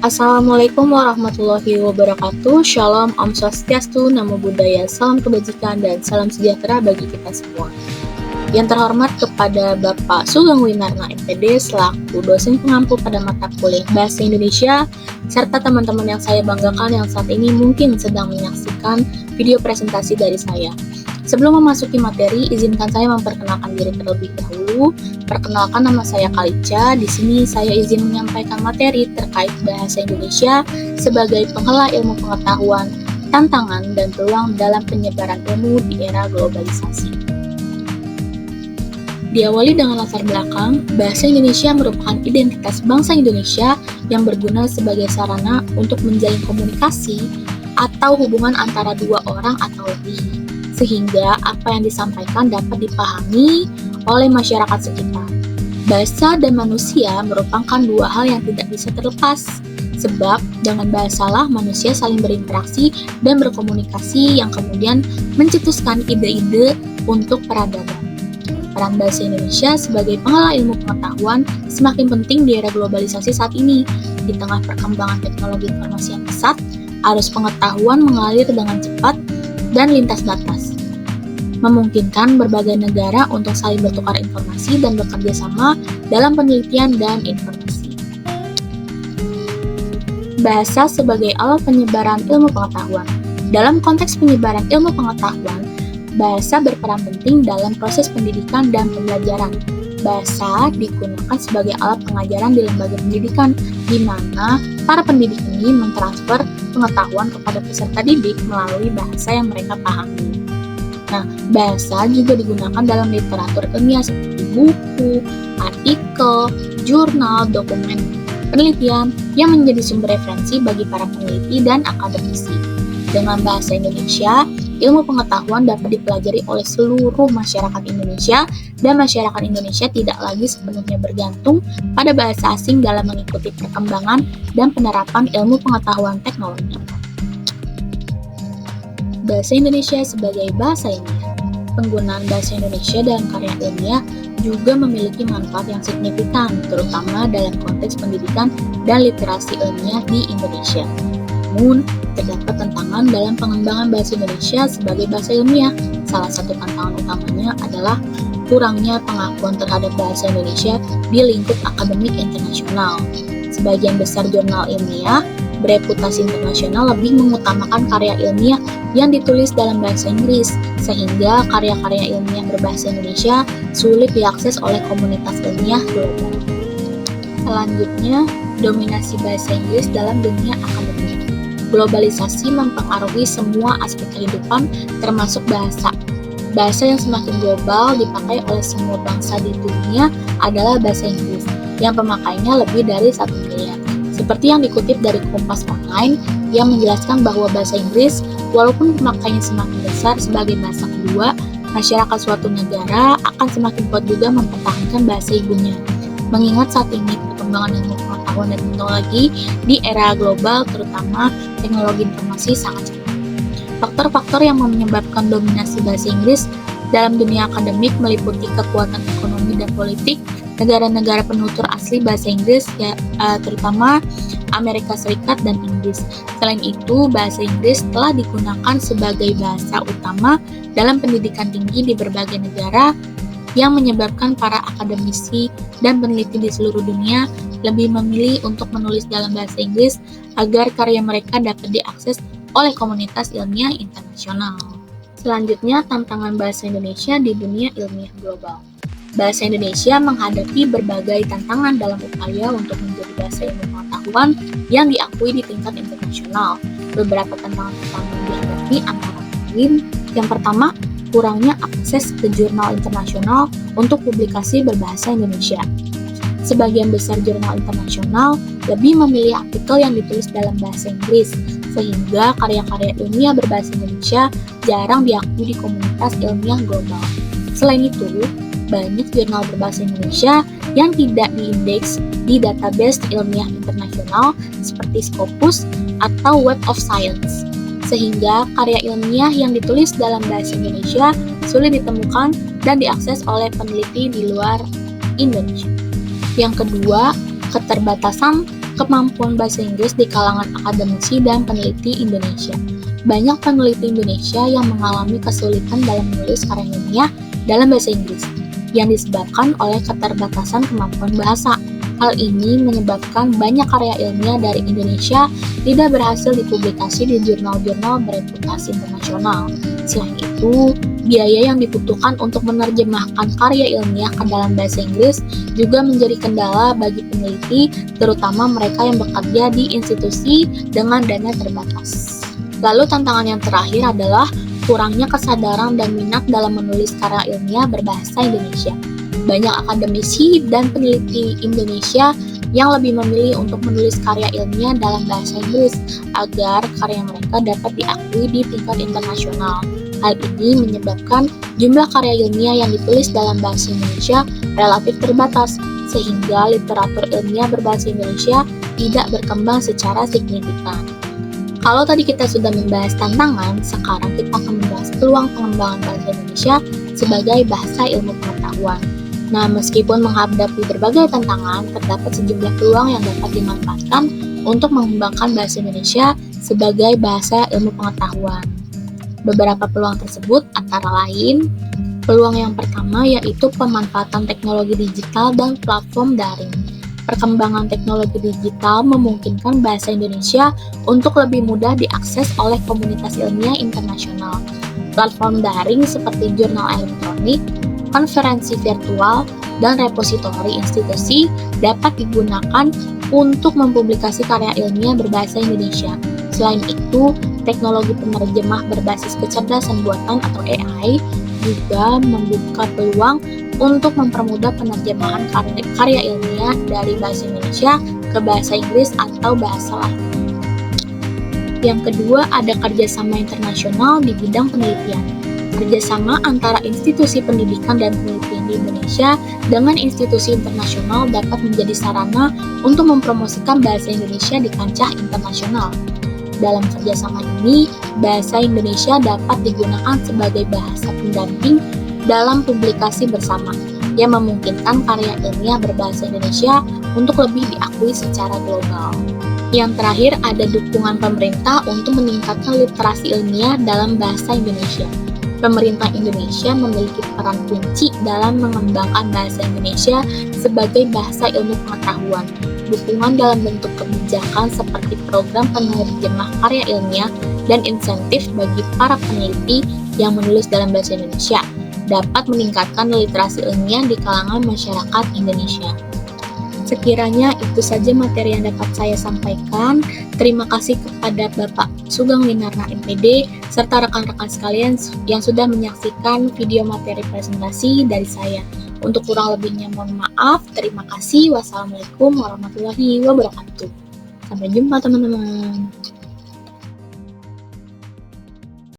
Assalamualaikum warahmatullahi wabarakatuh. Shalom, Om Swastiastu, Namo Buddhaya, salam kebajikan dan salam sejahtera bagi kita semua. Yang terhormat kepada Bapak Sugeng Winarna MPD selaku dosen pengampu pada mata kuliah Bahasa Indonesia, serta teman-teman yang saya banggakan yang saat ini mungkin sedang menyaksikan video presentasi dari saya. Sebelum memasuki materi, izinkan saya memperkenalkan diri terlebih dahulu. Perkenalkan, nama saya Kalica. Di sini saya izin menyampaikan materi terkait bahasa Indonesia sebagai penghela ilmu pengetahuan, tantangan, dan peluang dalam penyebaran ilmu di era globalisasi. Diawali dengan latar belakang, bahasa Indonesia merupakan identitas bangsa Indonesia yang berguna sebagai sarana untuk menjalin komunikasi atau hubungan antara dua orang atau lebih, sehingga apa yang disampaikan dapat dipahami oleh masyarakat sekitar. Bahasa dan manusia merupakan dua hal yang tidak bisa terlepas, sebab dengan bahasalah manusia saling berinteraksi dan berkomunikasi yang kemudian mencetuskan ide-ide untuk peradaban. Peran bahasa Indonesia sebagai penghela ilmu pengetahuan semakin penting di era globalisasi saat ini. Di tengah perkembangan teknologi informasi yang pesat, arus pengetahuan mengalir dengan cepat dan lintas batas, memungkinkan berbagai negara untuk saling bertukar informasi dan bekerja sama dalam penelitian dan informasi. Bahasa sebagai alat penyebaran ilmu pengetahuan. Dalam konteks penyebaran ilmu pengetahuan, bahasa berperan penting dalam proses pendidikan dan pembelajaran. Bahasa digunakan sebagai alat pengajaran di lembaga pendidikan, di mana para pendidik ini mentransfer pengetahuan kepada peserta didik melalui bahasa yang mereka pahami. Nah, bahasa juga digunakan dalam literatur ilmiah seperti buku, artikel, jurnal, dokumen penelitian yang menjadi sumber referensi bagi para peneliti dan akademisi. Dengan bahasa Indonesia, ilmu pengetahuan dapat dipelajari oleh seluruh masyarakat Indonesia, dan masyarakat Indonesia tidak lagi sepenuhnya bergantung pada bahasa asing dalam mengikuti perkembangan dan penerapan ilmu pengetahuan teknologi. Bahasa Indonesia sebagai bahasa ilmiah. Penggunaan bahasa Indonesia dalam karya ilmiah juga memiliki manfaat yang signifikan, terutama dalam konteks pendidikan dan literasi ilmiah di Indonesia. Namun, terdapat tantangan dalam pengembangan bahasa Indonesia sebagai bahasa ilmiah. Salah satu tantangan utamanya adalah kurangnya pengakuan terhadap bahasa Indonesia di lingkup akademik internasional. Sebagian besar jurnal ilmiah bereputasi internasional lebih mengutamakan karya ilmiah yang ditulis dalam bahasa Inggris, sehingga karya-karya ilmiah berbahasa Indonesia sulit diakses oleh komunitas ilmiah global. Selanjutnya, dominasi bahasa Inggris dalam dunia akademik. Globalisasi mempengaruhi semua aspek kehidupan, termasuk bahasa. Bahasa yang semakin global dipakai oleh semua bangsa di dunia adalah bahasa Inggris, yang pemakainya lebih dari 1 miliar. Seperti yang dikutip dari Kompas Online, yang menjelaskan bahwa bahasa Inggris, walaupun pemakainya semakin besar sebagai bahasa kedua, masyarakat suatu negara akan semakin kuat juga mempertahankan bahasa ibunya. Mengingat saat ini perkembangan ilmu pengetahuan dan teknologi di era global, terutama teknologi informasi, sangat cepat. Faktor-faktor yang menyebabkan dominasi bahasa Inggris dalam dunia akademik meliputi kekuatan ekonomi dan politik negara-negara penutur asli bahasa Inggris, terutama Amerika Serikat dan Inggris. Selain itu, bahasa Inggris telah digunakan sebagai bahasa utama dalam pendidikan tinggi di berbagai negara, yang menyebabkan para akademisi dan peneliti di seluruh dunia lebih memilih untuk menulis dalam bahasa Inggris agar karya mereka dapat diakses oleh komunitas ilmiah internasional. Selanjutnya, tantangan bahasa Indonesia di dunia ilmiah global. Bahasa Indonesia menghadapi berbagai tantangan dalam upaya untuk menjadi bahasa ilmu pengetahuan yang diakui di tingkat internasional. Beberapa tantangan utama yang dihadapi antara lain, yang pertama, kurangnya akses ke jurnal internasional untuk publikasi berbahasa Indonesia. Sebagian besar jurnal internasional lebih memilih artikel yang ditulis dalam bahasa Inggris, sehingga karya-karya ilmiah berbahasa Indonesia jarang diakui di komunitas ilmiah global. Selain itu, banyak jurnal berbahasa Indonesia yang tidak diindeks di database ilmiah internasional seperti Scopus atau Web of Science, sehingga karya ilmiah yang ditulis dalam bahasa Indonesia sulit ditemukan dan diakses oleh peneliti di luar Indonesia. Yang kedua, keterbatasan kemampuan bahasa Inggris di kalangan akademisi dan peneliti Indonesia. Banyak peneliti Indonesia yang mengalami kesulitan dalam menulis karya ilmiah dalam bahasa Inggris yang disebabkan oleh keterbatasan kemampuan bahasa. Hal ini menyebabkan banyak karya ilmiah dari Indonesia tidak berhasil dipublikasi di jurnal-jurnal bereputasi internasional. Selain itu, biaya yang dibutuhkan untuk menerjemahkan karya ilmiah ke dalam bahasa Inggris juga menjadi kendala bagi peneliti, terutama mereka yang bekerja di institusi dengan dana terbatas. Lalu tantangan yang terakhir adalah kurangnya kesadaran dan minat dalam menulis karya ilmiah berbahasa Indonesia. Banyak akademisi dan peneliti Indonesia yang lebih memilih untuk menulis karya ilmiah dalam bahasa Inggris agar karya mereka dapat diakui di tingkat internasional. Hal ini menyebabkan jumlah karya ilmiah yang ditulis dalam bahasa Indonesia relatif terbatas, sehingga literatur ilmiah berbahasa Indonesia tidak berkembang secara signifikan. Kalau tadi kita sudah membahas tantangan, sekarang kita akan membahas peluang pengembangan bahasa Indonesia sebagai bahasa ilmu pengetahuan. Nah, meskipun menghadapi berbagai tantangan, terdapat sejumlah peluang yang dapat dimanfaatkan untuk mengembangkan bahasa Indonesia sebagai bahasa ilmu pengetahuan. Beberapa peluang tersebut antara lain, peluang yang pertama yaitu pemanfaatan teknologi digital dan platform daring. Perkembangan teknologi digital memungkinkan bahasa Indonesia untuk lebih mudah diakses oleh komunitas ilmiah internasional. Platform daring seperti jurnal elektronik, konferensi virtual, dan repositori institusi dapat digunakan untuk mempublikasi karya ilmiah berbahasa Indonesia. Selain itu, teknologi penerjemah berbasis kecerdasan buatan atau AI juga membuka peluang untuk mempermudah penerjemahan karya ilmiah dari bahasa Indonesia ke bahasa Inggris atau bahasa lain. Yang kedua, ada kerjasama internasional di bidang penelitian. Kerjasama antara institusi pendidikan dan penelitian di Indonesia dengan institusi internasional dapat menjadi sarana untuk mempromosikan bahasa Indonesia di kancah internasional. Dalam kerjasama ini, bahasa Indonesia dapat digunakan sebagai bahasa pendamping dalam publikasi bersama, yang memungkinkan karya ilmiah berbahasa Indonesia untuk lebih diakui secara global. Yang terakhir, ada dukungan pemerintah untuk meningkatkan literasi ilmiah dalam bahasa Indonesia. Pemerintah Indonesia memiliki peran kunci dalam mengembangkan bahasa Indonesia sebagai bahasa ilmu pengetahuan. Dukungan dalam bentuk kebijakan seperti program penerjemah karya ilmiah dan insentif bagi para peneliti yang menulis dalam bahasa Indonesia dapat meningkatkan literasi ilmiah di kalangan masyarakat Indonesia. Sekiranya itu saja materi yang dapat saya sampaikan. Terima kasih kepada Bapak Sugeng Winarna MPD serta rekan-rekan sekalian yang sudah menyaksikan video materi presentasi dari saya. Untuk kurang lebihnya mohon maaf. Terima kasih. Wassalamualaikum warahmatullahi wabarakatuh. Sampai jumpa teman-teman.